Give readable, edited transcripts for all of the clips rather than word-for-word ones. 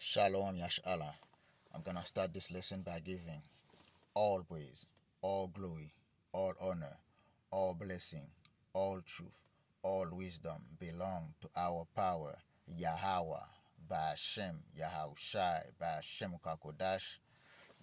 Shalom Yashala. I'm gonna start this lesson by giving all praise, all glory, all honor, all blessing, all truth, all wisdom belong to our power, Yahweh, by Hashem, Yahushai, by Hashem Kakodash.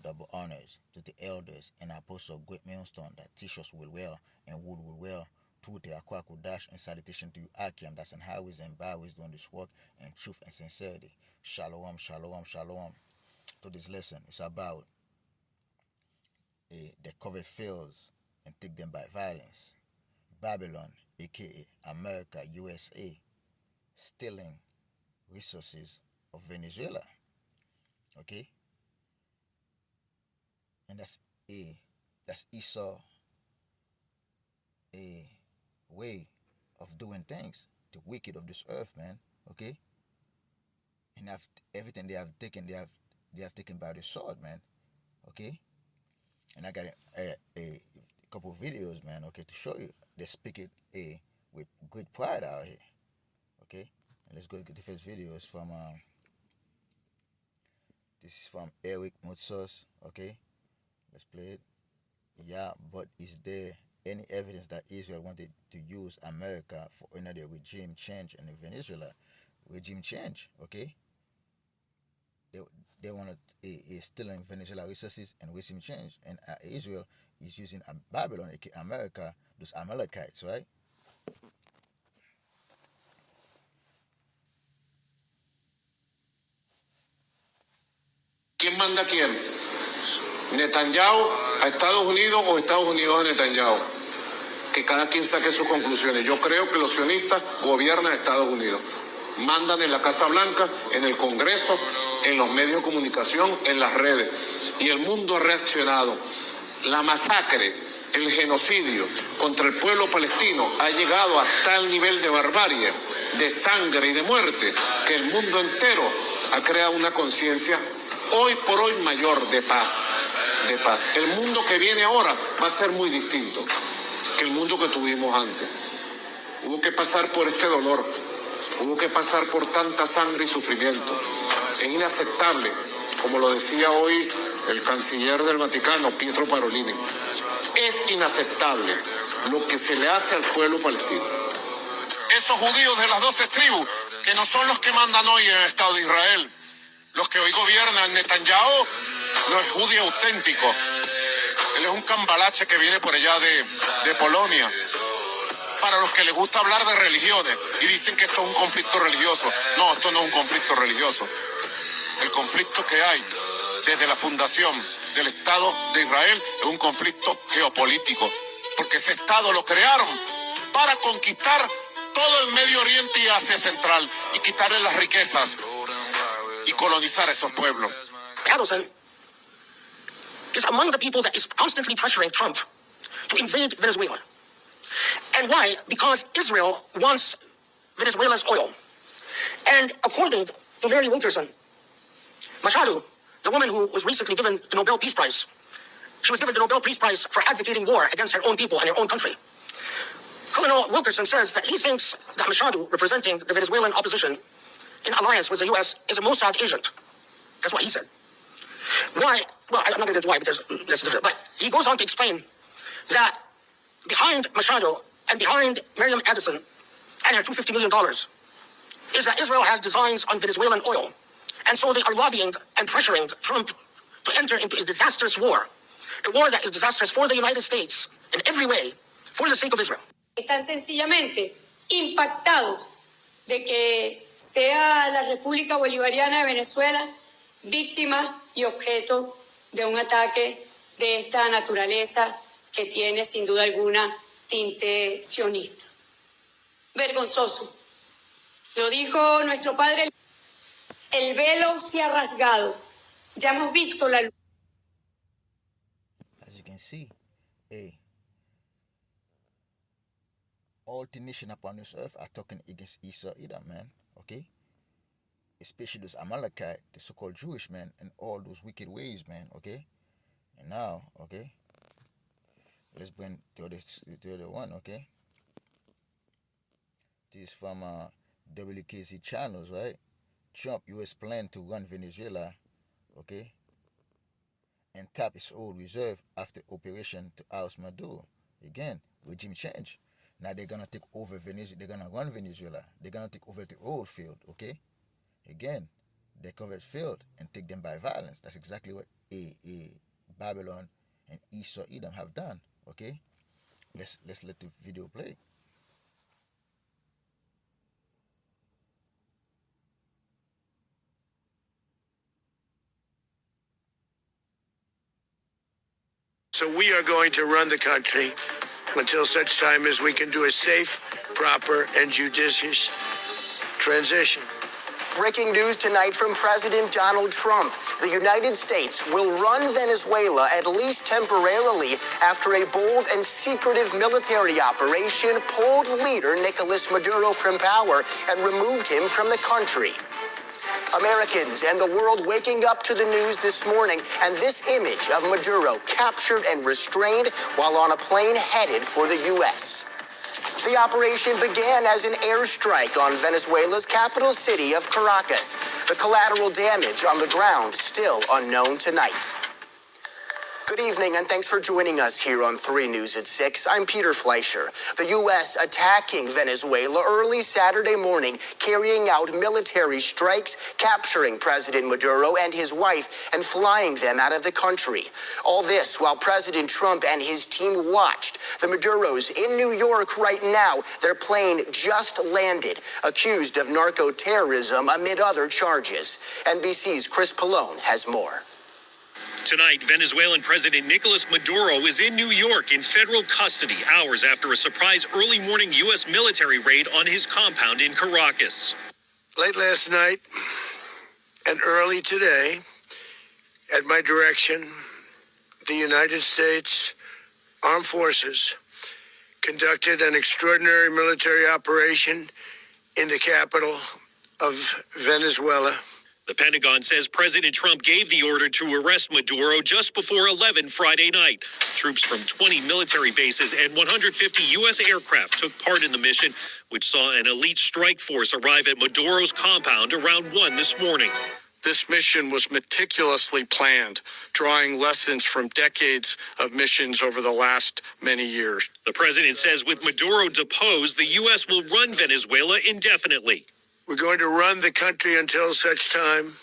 Double honors to the elders and apostles of Great Millstone that teach us well and wood well. To the Akwakudash and salutation to you, Akiam, that's in highways and byways doing this work in truth and sincerity. Shalom, shalom, shalom. To this lesson, it's about the covered fields and take them by violence. Babylon, aka America, USA, stealing resources of Venezuela. Okay? And that's Esau a way of doing things, the wicked of this earth, man. Okay? And everything they have taken by the sword, man. Okay? And I got a couple of videos, man, okay, to show you. They speak it with great pride out here. Okay? And let's go get the first video. It's from this is from Eric Motsos, okay? Let's play it. Yeah, but is there any evidence that Israel wanted to use America for another regime change in Venezuela? Regime change, okay? They wanted stealing Venezuela resources and regime change, and Israel is using Babylon, aka America, those Amalekites, right? ¿Quién manda a quién? ¿Netanyahu a Estados Unidos o Estados Unidos a Netanyahu? Que cada quien saque sus conclusiones. Yo creo que los sionistas gobiernan Estados Unidos. Mandan en la Casa Blanca, en el Congreso, en los medios de comunicación, en las redes. Y el mundo ha reaccionado. La masacre, el genocidio contra el pueblo palestino ha llegado a tal nivel de barbarie, de sangre y de muerte, que el mundo entero ha creado una conciencia hoy por hoy mayor de paz. El mundo que viene ahora va a ser muy distinto que el mundo que tuvimos antes. Hubo que pasar por este dolor, hubo que pasar por tanta sangre y sufrimiento. Es inaceptable, como lo decía hoy el canciller del Vaticano, Pietro Parolini, es inaceptable lo que se le hace al pueblo palestino. Esos judíos de las 12 tribus, que no son los que mandan hoy en el Estado de Israel, los que hoy gobiernan, Netanyahu no es judío auténtico. Él es un cambalache que viene por allá de Polonia. Para los que les gusta hablar de religiones y dicen que esto es un conflicto religioso. No, esto no es un conflicto religioso. El conflicto que hay desde la fundación del Estado de Israel es un conflicto geopolítico. Porque ese Estado lo crearon para conquistar todo el Medio Oriente y Asia Central y quitarle las riquezas y colonizar a esos pueblos. Patterson is among the people that is constantly pressuring Trump to invade Venezuela. And why? Because Israel wants Venezuela's oil. And according to Mary Wilkerson, Machado, the woman who was recently given the Nobel Peace Prize, she was given the Nobel Peace Prize for advocating war against her own people and her own country. Colonel Wilkerson says that he thinks that Machado, representing the Venezuelan opposition in alliance with the U.S., is a Mossad agent. That's what he said. Why? Well, I'm not going to get into why because that's different. But he goes on to explain that behind Machado and behind Miriam Addison and her $250 million is that Israel has designs on Venezuelan oil. And so they are lobbying and pressuring Trump to enter into a disastrous war. A war that is disastrous for the United States in every way, for the sake of Israel. Están sencillamente impactados de que sea la República Bolivariana de Venezuela víctima y objeto de un ataque de esta naturaleza que tiene sin duda alguna tinte sionista. Vergonzoso. Lo dijo nuestro padre, el velo se ha rasgado. Ya hemos visto la luz. As you can see, all the nations upon this earth are talking against Esau Edom, man, okay? Especially those Amalekite, the so-called Jewish men, and all those wicked ways, man, okay? And now, okay, let's bring the other one, okay? This is from WKZ channels, right? Trump US plan to run Venezuela, okay, and tap its oil reserve after operation to oust Maduro. Again, regime change. Now they're gonna take over Venezuela. They're gonna run Venezuela. They're gonna take over the oil field. Okay. Again, they covered field and take them by violence. That's exactly what a Babylon and Esau Edom have done. Okay. Let's let the video play. So we are going to run the country until such time as we can do a safe, proper, and judicious transition. Breaking news tonight from President Donald Trump. The United States will run Venezuela, at least temporarily, after a bold and secretive military operation pulled leader Nicolas Maduro from power and removed him from the country. Americans and the world waking up to the news this morning, and this image of Maduro captured and restrained while on a plane headed for the U.S. The operation began as an airstrike on Venezuela's capital city of Caracas. The collateral damage on the ground still unknown tonight. Good evening, and thanks for joining us here on 3 News at 6. I'm Peter Fleischer. The U.S. attacking Venezuela early Saturday morning, carrying out military strikes, capturing President Maduro and his wife, and flying them out of the country. All this while President Trump and his team watched. The Maduros in New York right now. Their plane just landed, accused of narco-terrorism amid other charges. NBC's Chris Pallone has more. Tonight, Venezuelan President Nicolas Maduro is in New York in federal custody hours after a surprise early morning U.S. military raid on his compound in Caracas. Late last night and early today, at my direction, the United States Armed Forces conducted an extraordinary military operation in the capital of Venezuela. The Pentagon says President Trump gave the order to arrest Maduro just before 11 Friday night. Troops from 20 military bases and 150 U.S. aircraft took part in the mission, which saw an elite strike force arrive at Maduro's compound around 1 this morning. This mission was meticulously planned, drawing lessons from decades of missions over the last many years. The president says with Maduro deposed, the U.S. will run Venezuela indefinitely. We're going to run the country until such time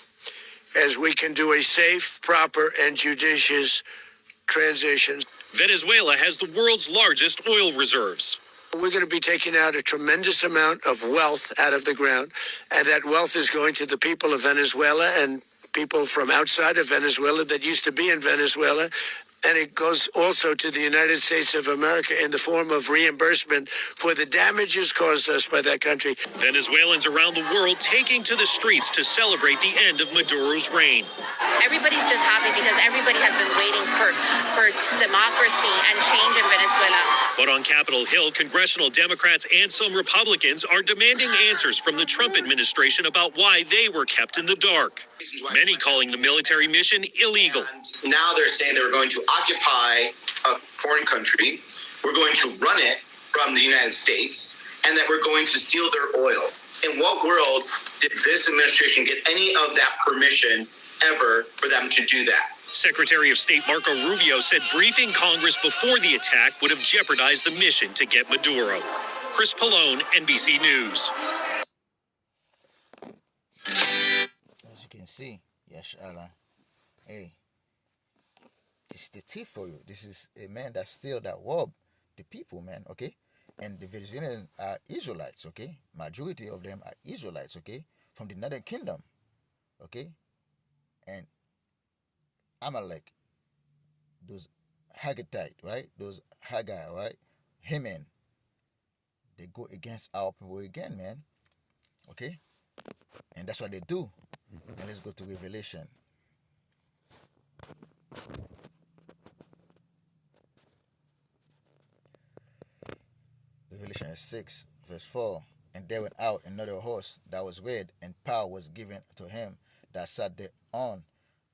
as we can do a safe, proper, and judicious transition. Venezuela has the world's largest oil reserves. We're going to be taking out a tremendous amount of wealth out of the ground, and that wealth is going to the people of Venezuela and people from outside of Venezuela that used to be in Venezuela. And it goes also to the United States of America in the form of reimbursement for the damages caused us by that country. Venezuelans around the world taking to the streets to celebrate the end of Maduro's reign. Everybody's just happy because everybody has been waiting for democracy and change in Venezuela. But on Capitol Hill, congressional Democrats and some Republicans are demanding answers from the Trump administration about why they were kept in the dark. Many calling the military mission illegal. Now they're saying they're going to occupy a foreign country. We're going to run it from the United States, and that we're going to steal their oil. In what world did this administration get any of that permission ever for them to do that? Secretary of State Marco Rubio said briefing Congress before the attack would have jeopardized the mission to get Maduro. Chris Pallone, NBC News. As you can see, Yashala, hey, this is the thief for you. This is a man that steal, that rob the people, man, okay? And the Venezuelans are Israelites, okay? Majority of them are Israelites, okay? From the Northern Kingdom, okay? And Amalek, those Haggathite, right? Those Haggai, right? Haman, they go against our people again, man, okay? And that's what they do. And let's go to Revelation. Revelation 6, verse 4. And there went out another horse that was red, and power was given to him that sat thereon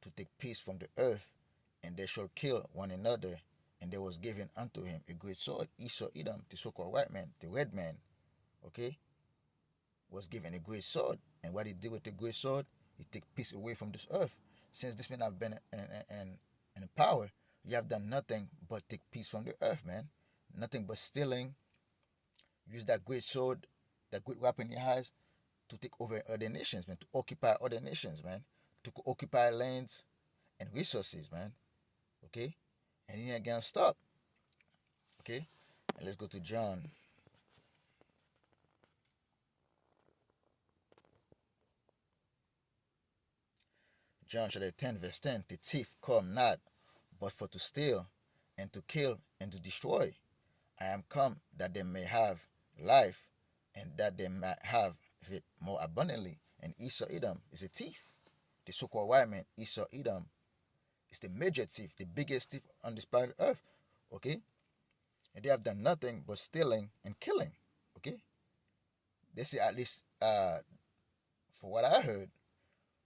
to take peace from the earth, and they shall kill one another. And there was given unto him a great sword. Esau Edom, the so-called white man, the red man, okay, was given a great sword. And what he did with the great sword, he take peace away from this earth. Since this man have been in power, you have done nothing but take peace from the earth, man. Nothing but stealing. Use that great sword, that great weapon he has, to take over other nations, man. To occupy other nations, man. To occupy lands and resources, man. Okay, and he ain't gonna stop. Okay, and let's go to John. John chapter 10, verse 10. The thief come not but for to steal and to kill and to destroy. I am come that they may have life and that they might have it more abundantly. And Esau Edom is a thief. The so-called white man, Esau Edom, is the major thief, the biggest thief on this planet Earth. Okay? And they have done nothing but stealing and killing. Okay? They say at least, for what I heard,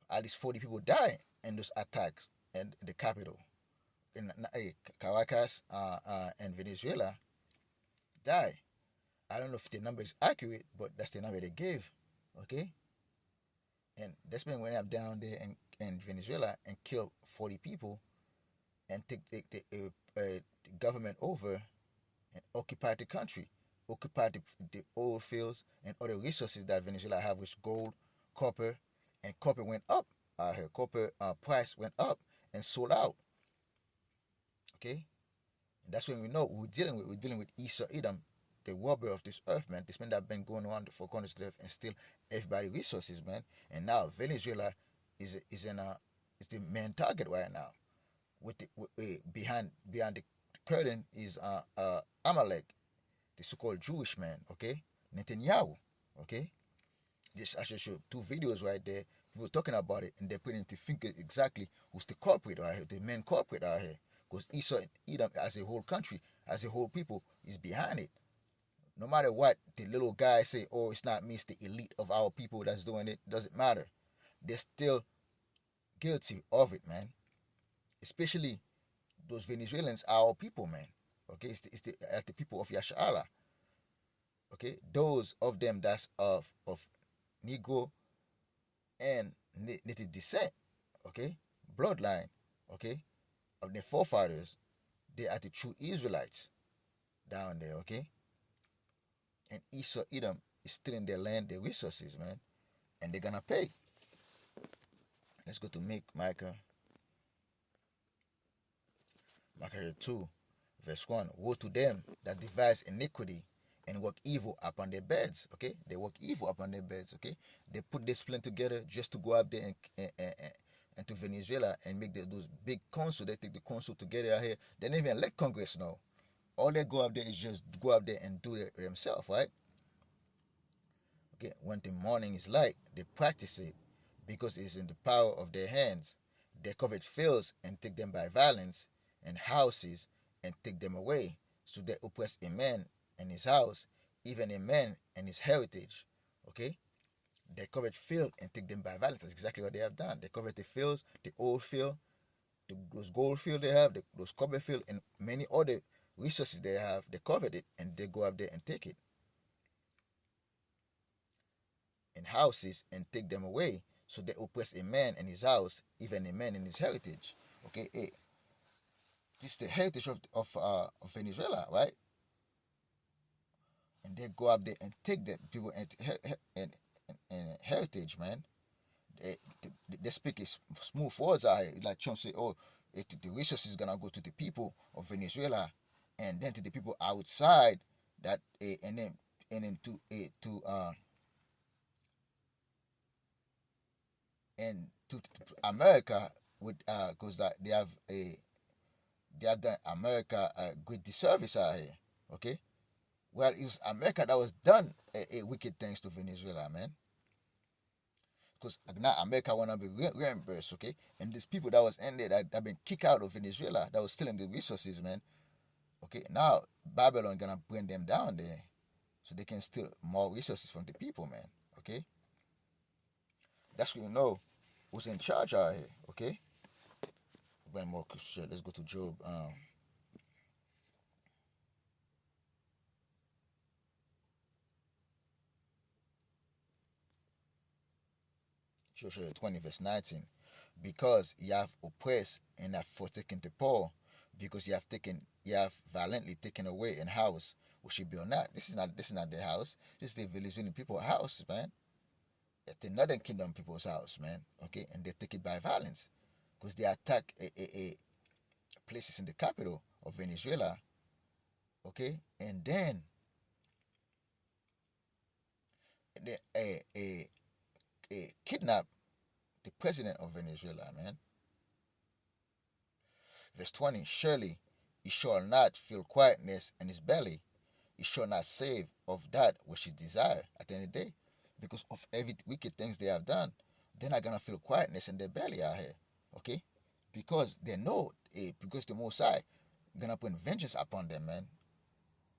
at least 40 people died in those attacks in the capital. In Caracas and Venezuela died. I don't know if the number is accurate, but that's the number they gave. Okay? And that's been went up down there in Venezuela and killed 40 people and take the government over and occupy the country, occupy the oil fields and other resources that Venezuela have, which gold, copper, and copper went up. Copper price went up and sold out. Okay, and that's when we know who we're dealing with. We're dealing with Esau Edom, the robber of this earth, man. This man that been going around for corners to left and steal everybody's resources, man. And now Venezuela is the main target right now. Behind the curtain is Amalek, the so-called Jewish man, okay, Netanyahu, okay. This I should show two videos right there. People talking about it, and they're putting to think exactly who's the culprit right here, the main culprit out here. Because Esau Edom, as a whole country, as a whole people, is behind it. No matter what the little guy say, oh, it's not me, it's the elite of our people that's doing it. Doesn't matter. They're still guilty of it, man. Especially those Venezuelans are our people, man. Okay, it's the people of Yashala. Okay, those of them that's of Negro and native descent. Okay, bloodline. Okay, of their forefathers, they are the true Israelites down there. Okay, and Esau Edom is stealing their land, their resources, man, and they're gonna pay. Let's go to Micah 2, verse 1. Woe to them that devise iniquity and work evil upon their beds. Okay, they work evil upon their beds. Okay, they put this plan together just to go up there and to Venezuela and make those big council. They take the council together out here. They don't even let Congress know. All they go up there is just go up there and do it themselves, right? Okay, when the morning is light, they practice it because it is in the power of their hands. They covet fields and take them by violence, and houses and take them away. So they oppress a man and his house, even a man and his heritage. Okay? They covet field and take them by violence. That's exactly what they have done. They covet the fields, the oil field, those gold field they have, those copper field, and many other resources they have. They covet it and they go up there and take it. And houses and take them away. So they oppress a man and his house, even a man and his heritage. Okay, this is the heritage of Venezuela, right? And they go up there and take the people and heritage, man. They speak a smooth words out here. Like Trump say, oh, the resources is gonna go to the people of Venezuela, and then to the people outside that, and then to and to America with because that they have done America a good disservice out here. Okay, well it was America that was done a wicked things to Venezuela, man. Because now America wanna be reimbursed, okay? And these people that was in there that have been kicked out of Venezuela that was stealing the resources, man. Okay, now Babylon gonna bring them down there so they can steal more resources from the people, man. Okay, that's what you know who's in charge out here. Okay, one more question. Let's go to Job. Joshua 20 verse 19, because you have oppressed and have forsaken the poor, because you have violently taken away an house which you build not. This is not their house. This is the Venezuelan people's house, man. It's the Northern Kingdom people's house, man. Okay, and they take it by violence because they attack a places in the capital of Venezuela. Okay, and then they kidnap the president of Venezuela, man. Verse 20, surely he shall not feel quietness in his belly. He shall not save of that which he desire at the end of the day. Because of every wicked things they have done, they're not going to feel quietness in their belly out here. Okay? Because they know, because the Most High going to put vengeance upon them, man.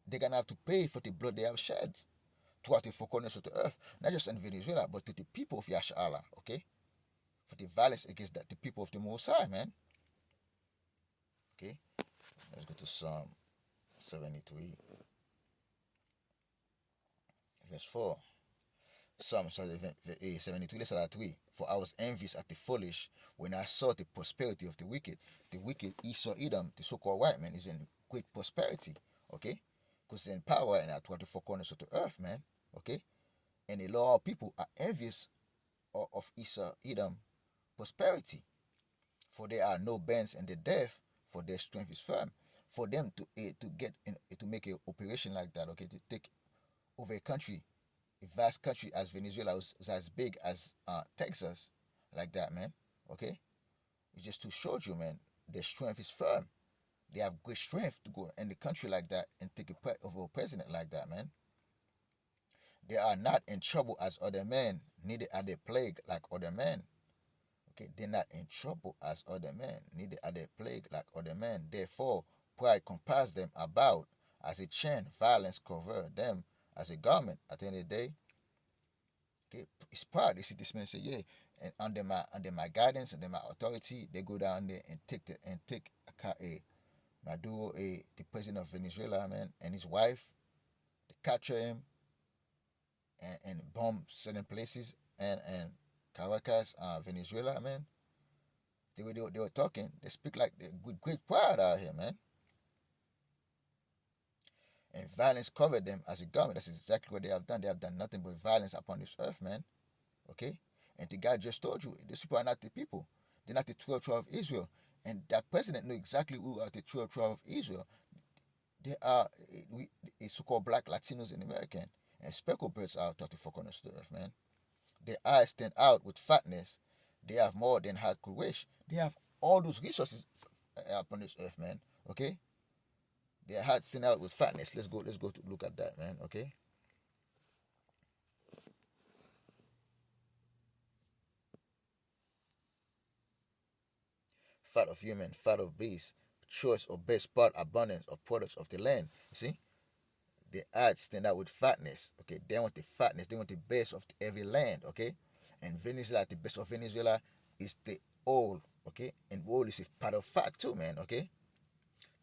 They're going to have to pay for the blood they have shed throughout the four corners of the earth. Not just in Venezuela, but to the people of Yashala. Okay? For the violence against the people of the Most High, man. Okay? Let's go to Psalm 73, verse 4. Psalm 72, let's start at 3. For I was envious at the foolish when I saw the prosperity of the wicked. The wicked, Esau, Edom, the so-called white man, is in great prosperity. Okay? Because they're in power and throughout the four corners of the earth, man. Okay? And a lot of people are envious of Esau, Edom prosperity. For there are no bends in the death, for their strength is firm. For them to get in, to make an operation like that, okay, to take over a country, a vast country as Venezuela, was as big as Texas, like that, man. Okay, it's just to show you, man, their strength is firm. They have great strength to go in the country like that and take over a president like that, man. They are not in trouble as other men, neither are they plagued like other men. Okay, they're not in trouble as other men, neither are they plagued like other men. Therefore, pride compass them about as a chain, violence cover them as a garment. At the end of the day, okay, it's pride. You see this man say, yeah, and under my guidance, under my authority, they go down there and take Maduro, the president of Venezuela, man, and his wife. They capture him and bomb certain places and Caracas, Venezuela, man. They were talking. They speak like with great pride out here, man. And violence covered them as a government. That's exactly what they have done. They have done nothing but violence upon this earth, man. Okay? And the guy just told you, these people are not the people. They're not the 12 tribe of Israel. And that president knew exactly who are the 12 tribe of Israel. They are so-called black Latinos and American. And speckled birds are 34 corners of the earth, man. Their eyes stand out with fatness. They have more than heart could wish. They have all those resources upon this earth, man. Okay? Their hearts stand out with fatness. Let's go to look at that, man. Okay? Fat of human, fat of beast, choice or best part, abundance of products of the land. You see? The odds stand out with fatness. Okay, they want the fatness. They want the best of every land. Okay, and Venezuela, the best of Venezuela is the oil. Okay, and oil is a part of fat too, man. Okay,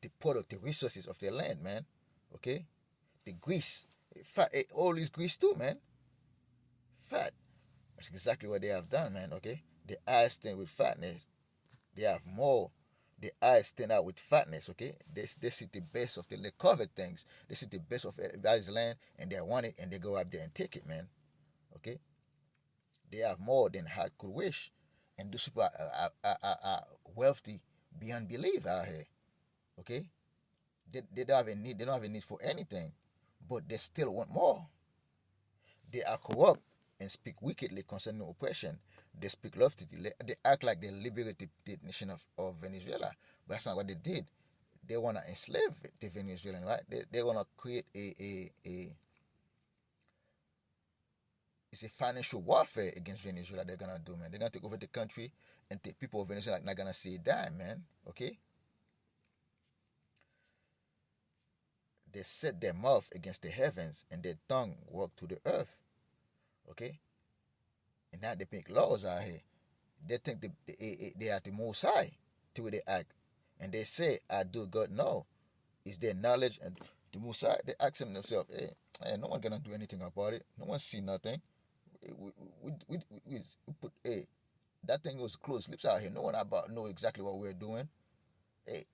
the product, the resources of the land, man. Okay, the grease, fat, oil is grease too, man. Fat. That's exactly what they have done, man. Okay, the eyes stand with fatness. They have more. The eyes stand out with fatness, okay? They see the best of they cover things. They see the best of everybody's land and they want it and they go up there and take it, man. Okay? They have more than heart could wish. And those people are wealthy beyond belief out here. Okay? They don't have a need, they don't have a need for anything. But they still want more. They are corrupt and speak wickedly concerning oppression. They speak loftily. They act like they liberated the nation of Venezuela, but that's not what they did. They want to enslave the Venezuelan, right? They want to create it's a financial warfare against Venezuela. They're gonna do, man. They're gonna take over the country, and the people of Venezuela are not gonna see a dime, man. Okay? They set their mouth against the heavens, and their tongue walk to the earth. Okay? And now they make laws out here. They think they are the most high to where they act. And they say, I do God know. Is their knowledge and the most high? They ask themselves, hey, no one gonna do anything about it. No one see nothing. We put that thing was closed lips out here. No one about know exactly what we're doing.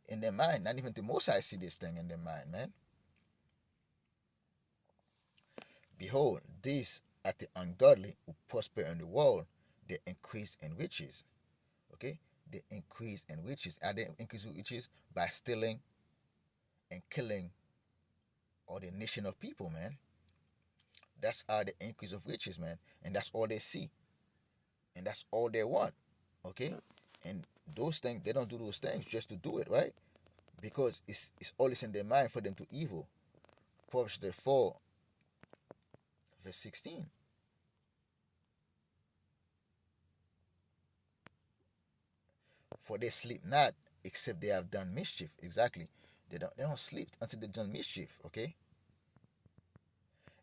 In their mind, not even the most I see this thing in their mind, man. Behold, these are the ungodly who prosper in the world, they increase in riches. Okay? They increase in riches. Are they increase in riches? By stealing and killing all the nation of people, man. That's how the increase of riches, man. And that's all they see. And that's all they want. Okay? And those things, they don't do those things just to do it, right? Because it's always in their mind for them to evil. Proverbs 4, verse 16. For they sleep not except they have done mischief. Exactly. They don't sleep until they've done mischief, okay?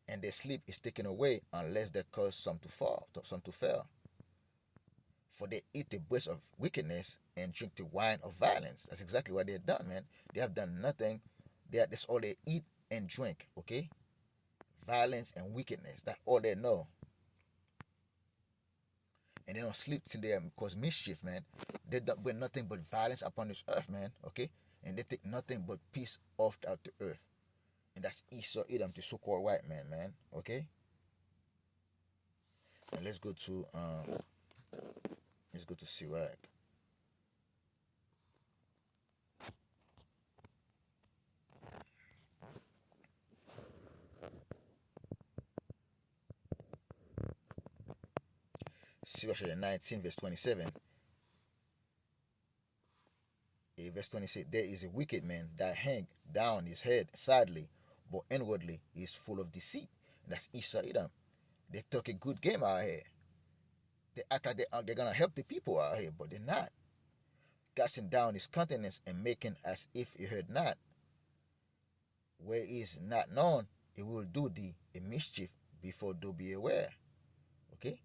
And their sleep is taken away unless they cause some to fall, some to fail. For they eat the breast of wickedness and drink the wine of violence. That's exactly what they've done, man. They have done nothing. That's all they eat and drink, okay? Violence and wickedness. That's all they know. And they don't sleep till they cause mischief, man. They don't bring nothing but violence upon this earth, man, okay? And they take nothing but peace off out the earth. And that's Esau Edom, the so-called white man, okay? And let's go to Sirach. Sirach 19, verse 27. Verse 26, there is a wicked man that hang down his head sadly, but inwardly he is full of deceit. And that's Esau Edom. They talk a good game out here. They act like they're gonna help the people out here, but they're not. Casting down his countenance and making as if he heard not. Where he is not known, he will do thee a mischief before thou be aware. Okay?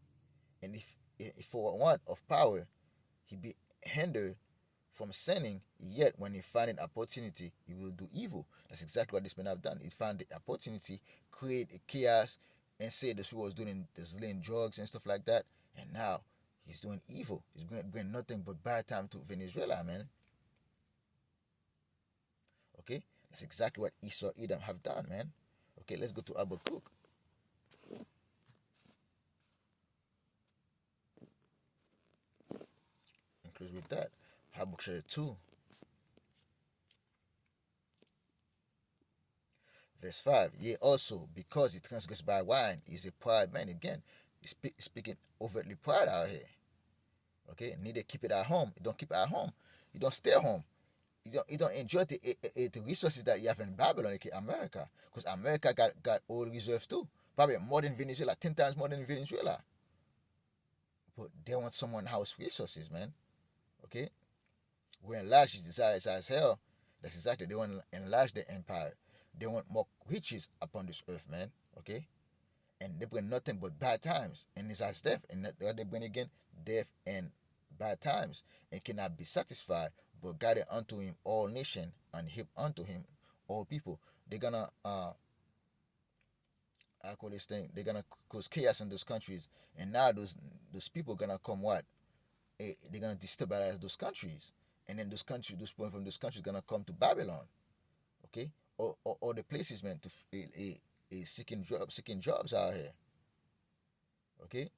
And if for want of power he be hindered from sinning, yet when he find an opportunity, he will do evil. That's exactly what this man have done. He found the opportunity, create a chaos, and say those people was doing this laying drugs and stuff like that, and now he's doing evil. He's bringing nothing but bad time to Venezuela, man. Okay, that's exactly what Esau Edom have done, man. Okay, let's go to Habakkuk. Includes with that, Habakkuk chapter 2, verse 5. Yea, also, because he transgressed by wine, he's a proud man. Again, he's speaking overtly pride out here. Okay, neither keep it at home. You don't keep it at home. You don't stay at home. You don't enjoy the resources that you have in Babylon, like America, because America got oil reserves too, probably more than Venezuela, 10 times more than Venezuela. But they want someone house resources, man. Okay, we enlarge his desires as hell. That's exactly, they want to enlarge the empire. They want more riches upon this earth, man. Okay, and they bring nothing but bad times, and it's as death, and what they bring again, death and bad times, and cannot be satisfied, but gather unto him all nation, and heap unto him all people. They're gonna I call this thing, they're gonna cause chaos in those countries, and now those people gonna come what? They're gonna destabilize those countries, and then those countries, those people from those countries gonna come to Babylon, okay, or the places, man, to seeking jobs out here, okay.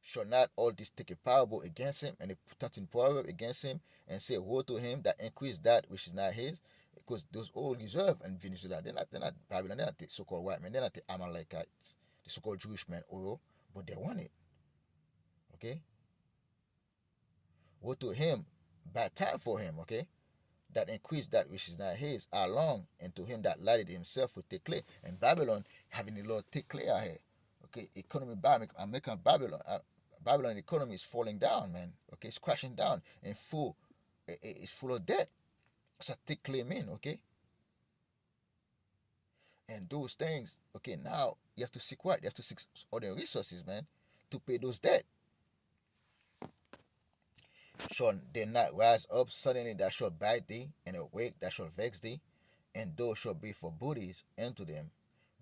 Shall not all this take a parable against him, and a touching proverb against him, and say, woe to him that increase that which is not his? Because those all reserve in Venezuela, they're not Babylon, they're not the so-called white men, they're not the Amalekites, the so-called Jewish men, but they want it. Okay? Woe to him, bad time for him, okay? That increase that which is not his, are long, and to him that lighted himself with thick clay. And Babylon having a lot of thick clay out here. Okay, economy American Babylon economy is falling down, man. Okay, it's crashing down and it's full of debt. That's a thick clay mean, okay? And those things, okay, now you have to seek what? You have to seek other resources, man, to pay those debt. Shall they not rise up suddenly that shall bite thee, and awake that shall vex thee, and those shall be for booties unto them,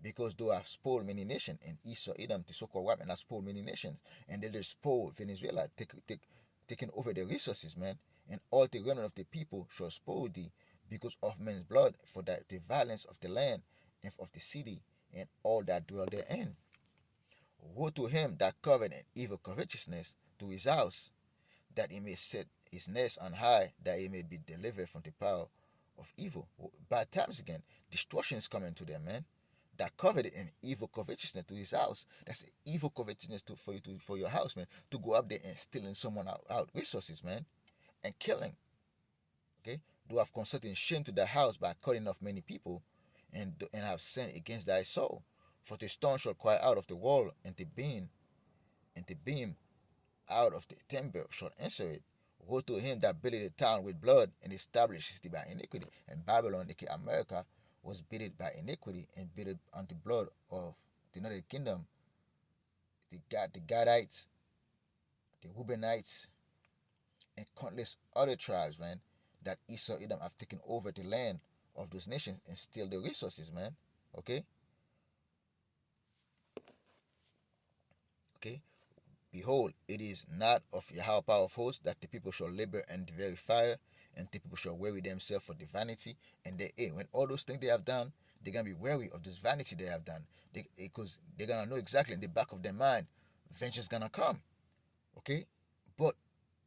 because they have spoiled many nations, and Esau, Edom, the so-called white man, have spoiled many nations, and they just spoiled Venezuela, taking over the resources, man, and all the remnant of the people shall spoil thee because of men's blood, for that the violence of the land and of the city and all that dwell therein. Woe to him that covet an evil covetousness to his house, that he may set his nest on high, that he may be delivered from the power of evil. Bad times again. Destruction is coming to them, man. That coveted an evil covetousness to his house. That's an evil covetousness for your house, man. To go up there and stealing someone out resources, man, and killing. Okay, do have consulted shame to thy house by cutting off many people, and have sinned against thy soul. For the stone shall cry out of the wall, and the beam out of the timber shall answer it. Woe to him that builded a town with blood and establishes it by iniquity. And Babylon, aka America, was built by iniquity and built on the blood of the Northern Kingdom, the Gadites, the Reubenites, and countless other tribes, man, that Esau Edom have taken over the land of those nations and steal the resources, man. Okay? Okay? Behold, it is not of Yahweh power of hosts that the people shall labor and the very fire, and the people shall weary themselves for the vanity. And when all those things they have done, they're gonna be weary of this vanity they have done. Because they're gonna know exactly in the back of their mind, vengeance gonna come. Okay? But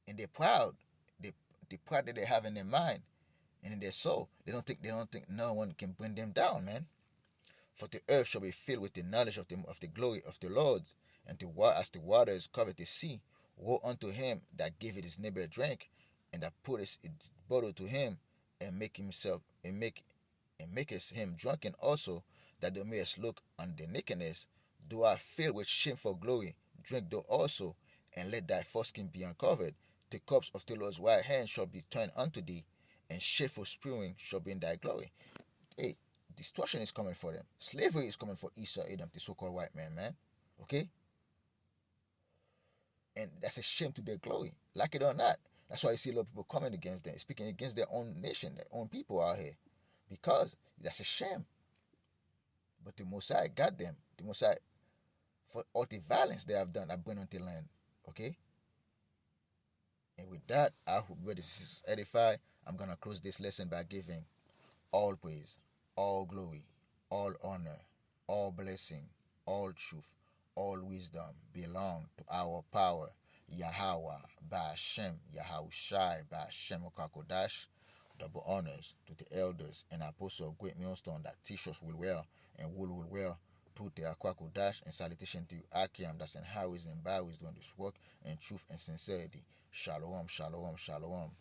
in their proud, the pride that they have in their mind and in their soul, they don't think no one can bring them down, man. For the earth shall be filled with the knowledge of the glory of the Lord, and as the waters cover the sea. Woe unto him that giveth his neighbor a drink, and that putteth its bottle to him, and maketh him drunken also, that thou mayest look on the nakedness. Thou art filled with shameful glory, drink thou also, and let thy foreskin be uncovered. The cups of the Lord's right hand shall be turned unto thee, and shameful spewing shall be in thy glory. Hey, destruction is coming for them. Slavery is coming for Esau, Edom, the so-called white man. Okay? And that's a shame to their glory. Like it or not. That's why you see a lot of people coming against them, speaking against their own nation, their own people out here. Because that's a shame. But the Messiah got them. The Messiah, for all the violence they have done, I bring onto the land. Okay? And with that, I hope this is edified. I'm going to close this lesson by giving all praise, all glory, all honor, all blessing, all truth, all wisdom belong to our power, Yahweh, by Hashem, Yahushai, by Hashem Okakodash. Double honors to the elders and apostles of Great Millstone that teach us will well and will well to the Akwakodash, and salutation to you, Akiam, that's in highways and byways doing this work in truth and sincerity. Shalom, shalom, shalom.